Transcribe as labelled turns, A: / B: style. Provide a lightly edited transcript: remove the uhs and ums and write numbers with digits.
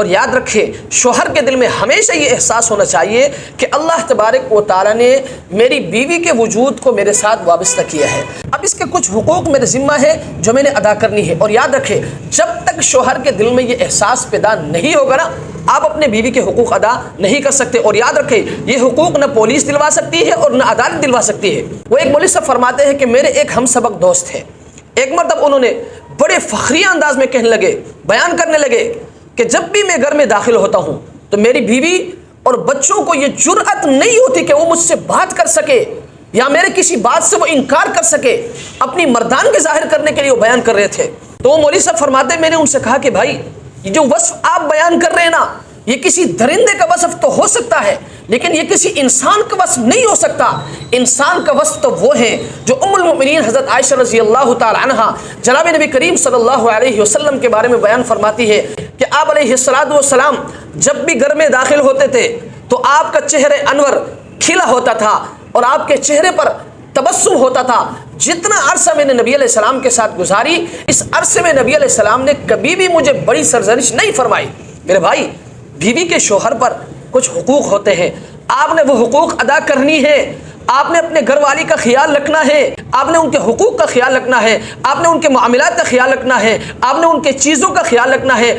A: اور یاد رکھیں شوہر کے دل میں ہمیشہ یہ احساس ہونا چاہیے کہ اللہ تبارک و تعالیٰ نے میری بیوی کے وجود کو میرے ساتھ وابستہ کیا ہے، اب اس کے کچھ حقوق میرے ذمہ ہے جو میں نے ادا کرنی ہے۔ اور یاد رکھیں جب تک شوہر کے دل میں یہ احساس پیدا نہیں ہوگا نا، آپ اپنے بیوی کے حقوق ادا نہیں کر سکتے۔ اور یاد رکھیں یہ حقوق نہ پولیس دلوا سکتی ہے اور نہ عدالت دلوا سکتی ہے۔ وہ ایک مولوی صاحب فرماتے ہیں کہ میرے ایک ہم سبق دوست ہے، ایک مرتبہ انہوں نے بڑے فخریہ انداز میں کہنے لگے، بیان کرنے لگے کہ جب بھی میں گھر میں داخل ہوتا ہوں تو میری بیوی اور بچوں کو یہ جرأت نہیں ہوتی کہ وہ مجھ سے بات کر سکے یا میرے کسی بات سے وہ انکار کر سکے۔ اپنی مردانگی ظاہر کرنے کے لیے وہ بیان کر رہے تھے۔ تو وہ مولوی صاحب فرماتے ہیں میں نے ان سے کہا کہ بھائی یہ جو وصف آپ بیان کر رہے ہیں نا، یہ کسی درندے کا وصف تو ہو سکتا ہے لیکن یہ کسی انسان کا وصف نہیں ہو سکتا۔ انسان کا وصف تو وہ ہے جو ام المؤمنین حضرت عائشہ رضی اللہ تعالی عنہا جناب نبی کریم صلی اللہ علیہ وسلم کے بارے میں بیان فرماتی ہے کہ آپ علیہ السلام جب بھی گھر میں داخل ہوتے تھے تو آپ کا چہرہ انور کھلا ہوتا تھا اور آپ کے چہرے پر تبسم ہوتا تھا۔ جتنا عرصہ میں نے نبی علیہ السلام کے ساتھ گزاری، اس عرصے میں نبی علیہ السلام نے کبھی بھی مجھے بڑی سرزنش نہیں فرمائی۔ میرے بھائی بیوی کے شوہر پر کچھ حقوق ہوتے ہیں، آپ نے وہ حقوق ادا کرنی ہے۔ آپ نے اپنے گھر والی کا خیال رکھنا ہے، آپ نے ان کے حقوق کا خیال رکھنا ہے، آپ نے ان کے معاملات کا خیال رکھنا ہے، آپ نے ان کے چیزوں کا خیال رکھنا ہے۔